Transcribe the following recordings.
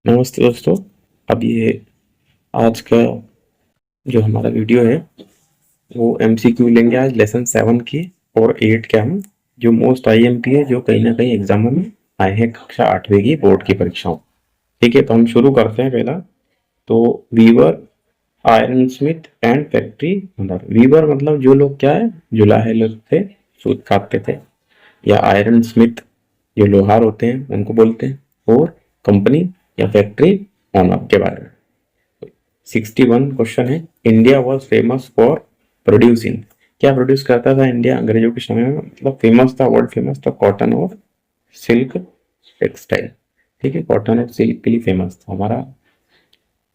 नमस्ते दोस्तों। अब ये आज का जो हमारा वीडियो है वो एमसीक्यू लेंगे आज लेसन 7 की और 8 के हम जो मोस्ट आईएमपी है जो कहीं ना कहीं एग्जाम में आए हैं कक्षा 8वीं की बोर्ड की परीक्षाओं। ठीक है, तो हम शुरू करते हैं। पहला तो weaver, iron smith and factory owner. Weaver मतलब जो लोग क्या है, जुलाहे लोग थे, सूत काटते थे, या आयरन स्मिथ जो लोहार होते हैं उनको बोलते हैं, और कंपनी या फैक्ट्री ओनर के बारे में। 61 क्वेश्चन है। India was famous for producing. क्या प्रोड्यूस करता था इंडिया अंग्रेजों के समय में? मतलब फेमस था, वर्ल्ड फेमस था कॉटन और सिल्क टेक्सटाइल। ठीक है, कॉटन और सिल्क के लिए फेमस था हमारा।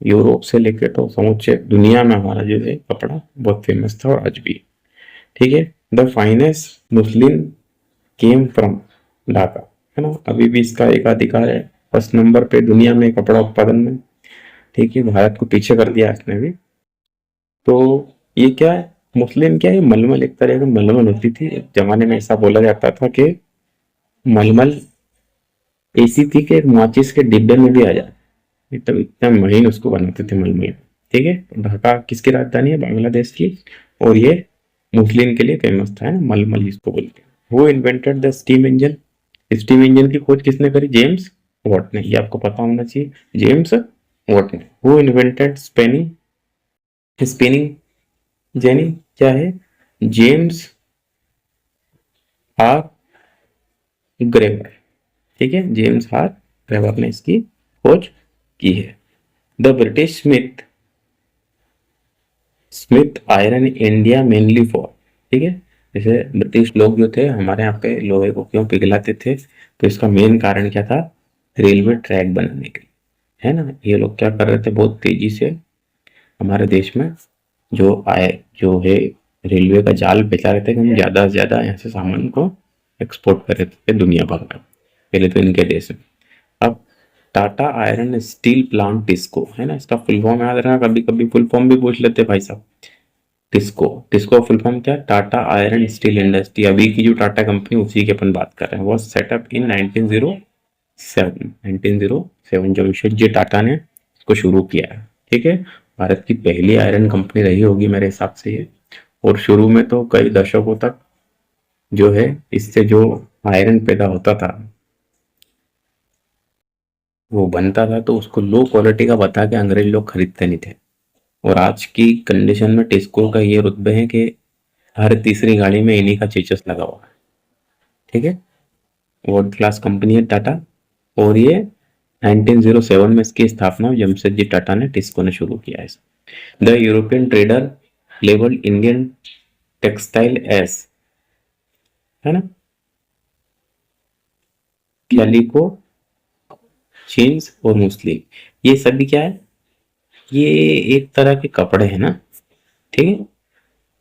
यूरोप से लेकर तो समूचे दुनिया में हमारा जो है कपड़ा बहुत फेमस था और आज भी। ठीक है, the finest Muslim came from Dhaka, है ना। अभी भी इसका एकाधिकार है, फर्स्ट नंबर पे दुनिया में कपड़ा उत्पादन में। ठीक है, भारत को पीछे कर दिया इसने भी। तो ये क्या है, मुस्लिम क्या है, मलमल, एक तरह की मलमल होती थी। एक जमाने में ऐसा बोला जाता था कि मलमल ऐसी थी कि एक माचिस के डिब्बे में भी आ जाए, एकदम इतना महीन उसको बनाते थे मलमल। ठीक है, तो ढाका किसकी राजधानी है? बांग्लादेश की। और ये मुस्लिम के लिए फेमस था, है ना, मलमल जिसको बोलते हैं। वो invented the steam engine. Steam engine की खोज किसने करी? जेम्स वॉट ने। ये आपको पता होना चाहिए, जेम्स वॉट ने। वो इन्वेंटेड स्पेनिंग स्पिनिंग जेनी, क्या है? James Hargreaves. ठीक है, जेम्स आर ग्रेवर ने इसकी खोज की है। The British Smith Smith iron India mainly for. ठीक है, जैसे ब्रिटिश लोग जो थे हमारे यहाँ पे लोहे को क्यों पिघलाते थे, तो इसका मेन कारण क्या था? रेलवे ट्रैक बनाने के लिए, है ना। ये लोग क्या कर रहे थे, बहुत तेजी से हमारे देश में जो है रेलवे का जाल बिछा रहे थे कि हम ज्यादा से ज्यादा यहाँ से सामान को एक्सपोर्ट कर रहे थे दुनिया भर में, पहले तो इनके देश में। अब Tata iron steel plant TISCO, है ना, इसका फुल फॉर्म याद रखना, कभी कभी फुल फॉर्म भी पूछ लेते भाई साहब। टिस्को, टिस्को फुल फॉर्म क्या? Tata iron steel industry. अभी की जो टाटा कंपनी उसी की अपन बात कर रहे हैं। वो सेटअप इन 1907 जमशेदजी टाटा ने इसको शुरू किया है। ठीक है, भारत की पहली आयरन कंपनी रही होगी मेरे हिसाब से ये। और शुरू में तो कई दशकों तक जो है इससे जो आयरन पैदा होता था, वो बनता था, तो उसको लो क्वालिटी का बता के अंग्रेज लोग खरीदते नहीं थे। और आज की कंडीशन में टिस्को का ये रुतबे है कि हर तीसरी गाड़ी में इन्हीं का चेचस लगा हुआ है। ठीक है, वर्ल्ड क्लास कंपनी है टाटा। और ये 1907 में इसकी स्थापना जमशेदजी टाटा ने, टिस्को ने शुरू किया है। The European trader label Indian textile S, है ना, कैलिको, जीन्स और मुस्लिम। ये सभी क्या है? ये एक तरह के कपड़े हैं ना। ठीक है,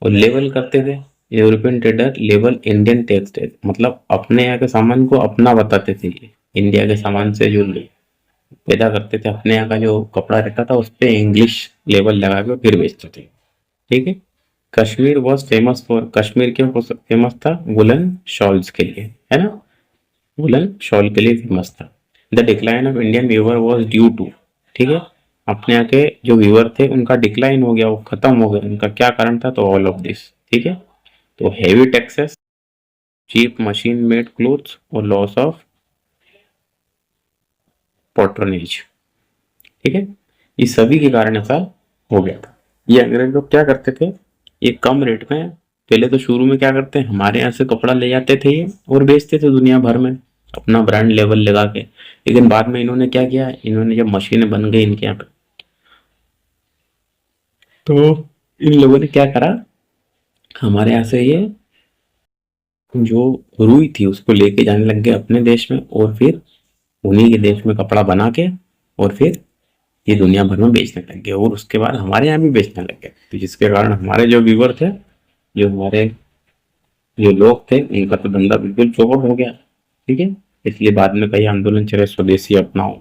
और लेबल करते थे। European trader label Indian textile, मतलब अपने यहाँ के सामान को अपना बताते थे। ये इंडिया के सामान से जो पैदा करते थे, अपने यहाँ का जो कपड़ा रहता था उस पे इंग्लिश लेबल लगा के फिर बेचते थे। ठीक है, Kashmir was famous for, Kashmir क्यों फेमस था? वुलन शॉल्स के लिए, है ना, वुलन शॉल के लिए फेमस था। The decline of Indian weaver was due to. ठीक है, अपने यहाँ के जो व्यूअर थे उनका डिक्लाइन हो गया, वो खत्म हो गया। उनका क्या कारण था? तो ऑल ऑफ दिस। ठीक है, तो heavy taxes, cheap machine made clothes और लॉस ऑफ पैट्रोनेज। ठीक है, ये सभी के कारण ऐसा हो गया था। ये अंग्रेज लोग क्या करते थे, ये कम रेट में, पहले तो शुरू में क्या करते हैं, हमारे यहाँ से कपड़ा ले जाते थे ये और बेचते थे दुनिया भर में अपना ब्रांड लेवल लगा के। लेकिन बाद में इन्होंने क्या किया, इन्होंने जब मशीनें बन गई इनके यहाँ पे, तो इन लोगों ने क्या करा, हमारे यहाँ से ये जो रुई थी उसको लेके जाने लग गए अपने देश में, और फिर उन्हीं के देश में कपड़ा बना के और फिर ये दुनिया भर में बेचने लग गए। और उसके बाद हमारे यहाँ भी बेचने लग गए, तो जिसके कारण हमारे जो व्यूवर थे, जो हमारे जो लोग थे, उनका तो धंधा बिल्कुल चौपट हो गया। ठीक है, इसलिए बाद में कई आंदोलन चले, स्वदेशी अपनाओ,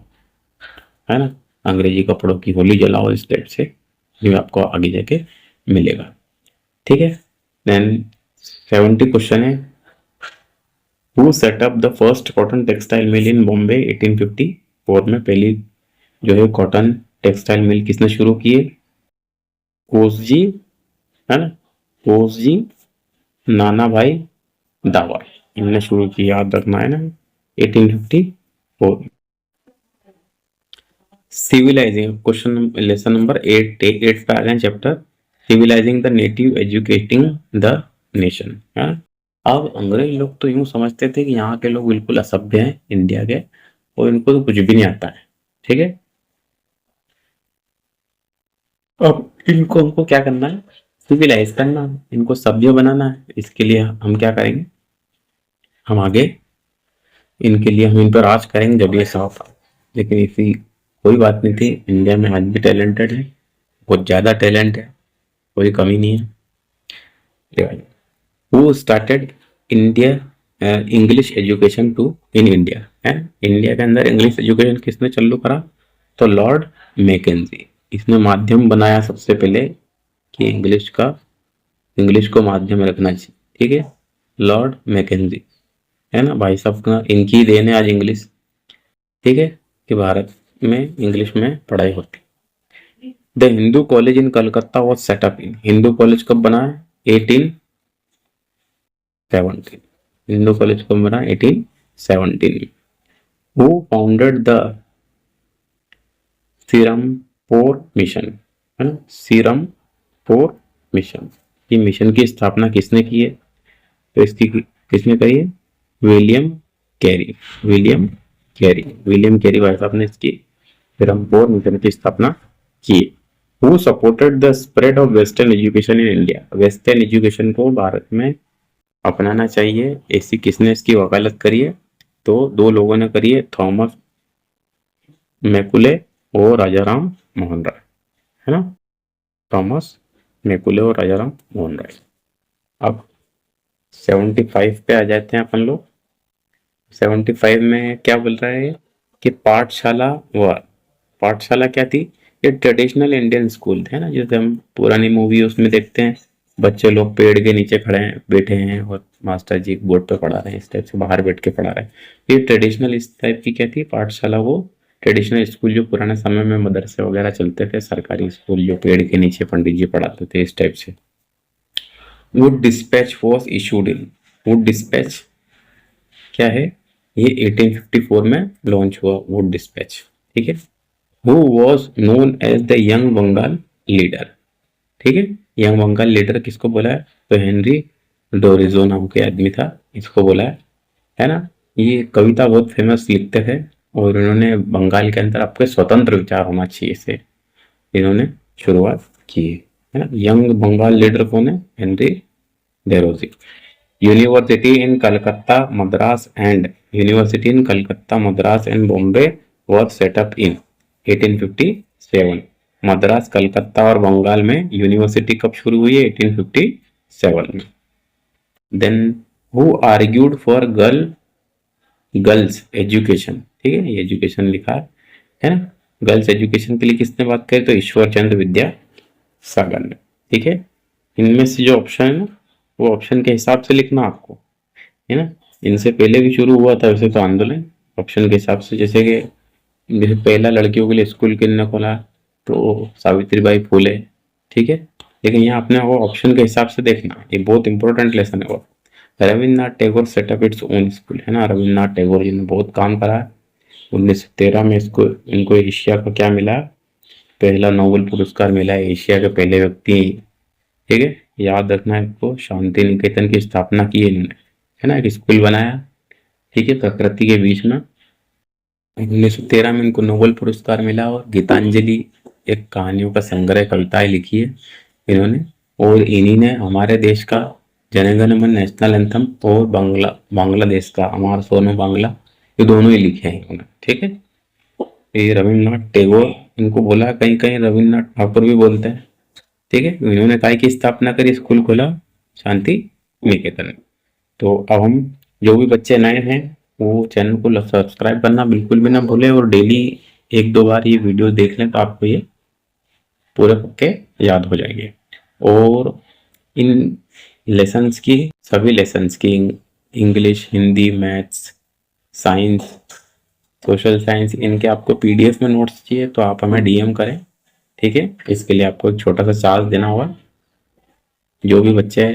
है ना, अंग्रेजी कपड़ों की होली जलाओ, इस टाइप से, जो आपको आगे जाके मिलेगा। ठीक है, देन 70 क्वेश्चन है। Who set up the first cotton textile mill in Bombay 1854 में? पहली जो है कॉटन टेक्सटाइल मिल किसने शुरू किए? कोसजी, है ना, कोसजी, नाना भाई दावा, इनने शुरू की, याद रखना है ना, 1854। सिविलाइजिंग क्वेश्चन, लेसन नंबर 8 पे आ गए chapter civilising the native educating the nation. अब अंग्रेज लोग तो यूं समझते थे कि यहाँ के लोग बिल्कुल असभ्य हैं इंडिया के, और इनको तो कुछ भी नहीं आता है, ठीक है। अब इनको हमको क्या करना है? सिविलाइज करना है, इनको सभ्य बनाना है। इसके लिए हम क्या करेंगे? हम आगे इनके लिए हम इन पर राज करेंगे जब ये साफ। लेकिन इसी कोई बात नहीं थी, इंडिया में आज भी टैलेंटेड है, बहुत ज्यादा टैलेंट है, कोई कमी नहीं है। Who started India English education to in India, है इंडिया के अंदर इंग्लिश एजुकेशन किसने चालू करा? तो लॉर्ड मैकेंजी, इसने माध्यम बनाया सबसे पहले कि इंग्लिश को माध्यम रखना चाहिए, ठीक है। लॉर्ड मैकेंजी, है ना, भाई साहब का इनकी देन है आज इंग्लिश, ठीक है, कि भारत में इंग्लिश में पढ़ाई होती। The Hindu college in Calcutta was set up in, Hindu college कब बना है? 1817, हिंदू कॉलेज कब बना? 1817। हु फाउंडेड द सीरमपोर मिशन, है ना, सीरमपोर मिशन, ये मिशन की स्थापना किसने की है? तो इसकी किसने करी है? William Carey, William Carey, William Carey भाई साहब ने इसकी सीरमपोर मिशन की स्थापना की। Who supported the spread of western education in India, western education को भारत में अपनाना चाहिए, ऐसी किसने इसकी वकालत करी है? तो दो लोगों ने करी है, थॉमस मैकुले और राजाराम मोहन राय, है ना, थॉमस मैकुले और राजाराम मोहन राय। अब 75 पे आ जाते हैं अपन लोग। 75 में क्या बोल रहा है कि पाठशाला व पाठशाला क्या थी? ये ट्रेडिशनल इंडियन स्कूल थे ना, जैसे हम पुरानी मूवी उसमें देखते हैं, बच्चे लोग पेड़ के नीचे खड़े हैं, बैठे हैं और मास्टर जी बोर्ड पे पढ़ा रहे हैं, इस टाइप से बाहर बैठ के पढ़ा रहे हैं। ये ट्रेडिशनल इस टाइप की क्या थी? पाठशाला, वो ट्रेडिशनल स्कूल जो पुराने समय में मदरसे वगैरह चलते थे, सरकारी स्कूल जो पेड़ के नीचे पंडित जी पढ़ाते थे, इस टाइप से। Wood dispatch was issued in, Wood dispatch क्या है? ये 1854 में लॉन्च हुआ वुड डिस्पैच, ठीक है। Who was known as the young Bengal leader, ठीक है, यंग बंगाल लीडर किसको बोला है? तो हेनरी डोरिजो नाम के आदमी था, इसको बोला है ना। ये कविता बहुत फेमस लिखते थे, और इन्होंने बंगाल के अंदर आपके स्वतंत्र विचार होना चाहिए से इन्होंने शुरुआत की है ना। यंग बंगाल लीडर कौन है? Henry Derozio. University in Calcutta Madras and university in Calcutta Madras and Bombay was set up in 1857। Madras, Calcutta और बंगाल में यूनिवर्सिटी कब शुरू हुई है? 1857 में। Then who argued for girls education, ठीक है, ये एजुकेशन लिखा है ना। गर्ल्स एजुकेशन के लिए किसने बात करी? तो ईश्वर चंद्र विद्यासागर ने, ठीक है। इनमें से जो ऑप्शन है ना, वो ऑप्शन के हिसाब से लिखना आपको, है ना। इनसे पहले भी शुरू हुआ था वैसे तो आंदोलन, ऑप्शन के हिसाब से, जैसे कि जैसे पहला लड़कियों के लिए स्कूल किसने खोला? तो सावित्रीबाई फुले, ठीक है। लेकिन यहाँ अपने वो ऑप्शन के हिसाब से देखना, ये बहुत इंपॉर्टेंट लेसन है वो। Rabindranath Tagore setup its own school, है ना, रविन्द्रनाथ टैगोर जी ने बहुत काम करा है। 1913 में इसको इनको एशिया का क्या मिला? पहला नोबेल पुरस्कार मिला है, एशिया के पहले व्यक्ति, ठीक है। याद रखना है इसको, शांति निकेतन की स्थापना की है इन्होंने, है ना, एक स्कूल बनाया, ठीक है, प्रकृति के बीच में। 1913 में इनको नोबेल पुरस्कार मिला, और गीतांजलि एक कहानियों का संग्रह, कविताएं लिखी है इन्होंने, और इन्हीं ने हमारे देश का जनगण मन नेशनल एंथम और बांग्लादेश का अमर सोनो बांग्ला, ये दोनों ही लिखे हैं इन्होंने, ठीक है। ये रविन्द्रनाथ टैगोर इनको बोला, कहीं कहीं रविन्द्रनाथ ठाकुर भी बोलते हैं, ठीक है। इन्होंने काय की स्थापना करी? स्कूल खोला, शांति निकेतन में। तो अब हम जो भी बच्चे नए हैं वो चैनल को सब्सक्राइब करना बिल्कुल भी ना भूलें, और डेली एक दो बार ये वीडियो देख लें तो आपको ये पूरे पक्के याद हो जाएंगे। और इन लेसन्स की, सभी लेसन्स की, English, Hindi, maths, science, social science इनके आपको पीडीएफ में नोट्स चाहिए तो आप हमें डीएम करें, ठीक है। इसके लिए आपको एक छोटा सा चार्ज देना होगा। जो भी बच्चे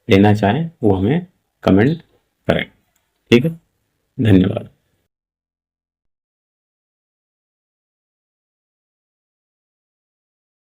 लेना चाहें वो हमें कमेंट करें, ठीक है। धन्यवाद।